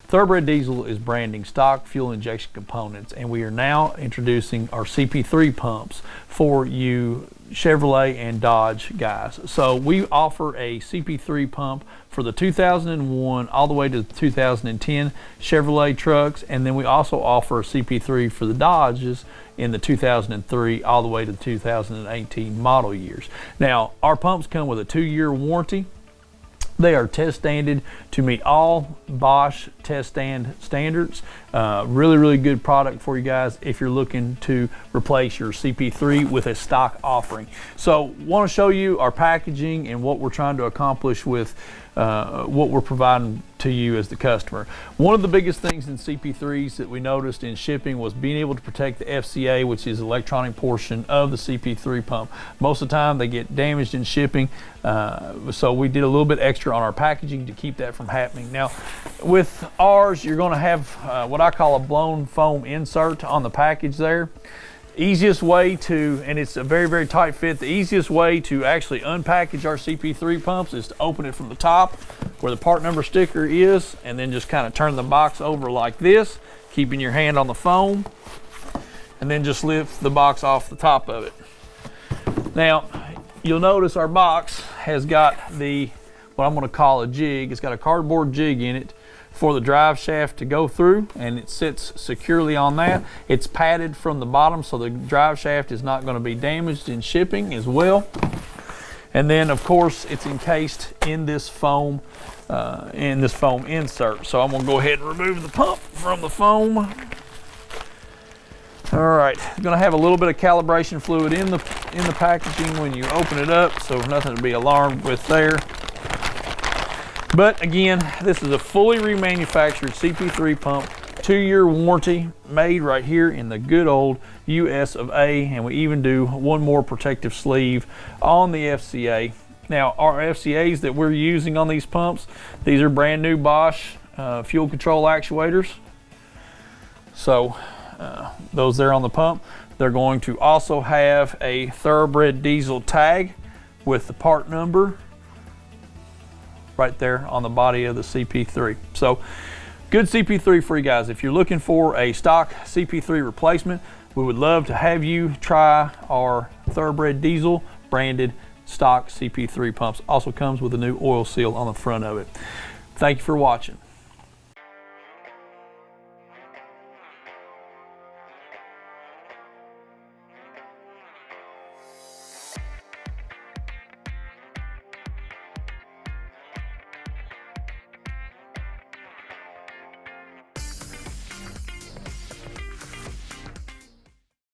Thoroughbred Diesel is branding stock fuel injection components, and we are now introducing our CP3 pumps for you Chevrolet and Dodge guys. So we offer a CP3 pump for the 2001 all the way to the 2010 Chevrolet trucks, and then we also offer a CP3 for the Dodges in the 2003 all the way to the 2018 model years. Now, our pumps come with a 2-year warranty. They are test standard to meet all Bosch test stand standards. Really good product for you guys if you're looking to replace your CP3 with a stock offering. So want to show you our packaging and what we're trying to accomplish with what we're providing to you as the customer. One of the biggest things in CP3s that we noticed in shipping was being able to protect the FCA, which is the electronic portion of the CP3 pump. Most of the time they get damaged in shipping, so we did a little bit extra on our packaging to keep that from happening. Now with ours, you're going to have what I call a blown foam insert on the package there. Easiest way to, and it's a very tight fit, the easiest way to actually unpackage our CP3 pumps is to open it from the top where the part number sticker is, and then just kind of turn the box over like this, keeping your hand on the foam, and then just lift the box off the top of it. Now you'll notice our box has got what I'm going to call a jig. It's got a cardboard jig in it for the drive shaft to go through, and it sits securely on that. It's padded from the bottom so the drive shaft is not going to be damaged in shipping as well. And then of course it's encased in this foam insert. So I'm going to go ahead and remove the pump from the foam. All right, going to have a little bit of calibration fluid in the packaging when you open it up, so nothing to be alarmed with there. But again, this is a fully remanufactured CP3 pump, 2-year warranty, made right here in the good old US of A, and we even do one more protective sleeve on the FCA. Now our FCAs that we're using on these pumps, these are brand new Bosch fuel control actuators. So those there on the pump, they're going to also have a Thoroughbred Diesel tag with the part number right there on the body of the CP3. So good CP3 for you guys. If you're looking for a stock CP3 replacement, we would love to have you try our Thoroughbred Diesel branded stock CP3 pumps. Also comes with a new oil seal on the front of it. Thank you for watching.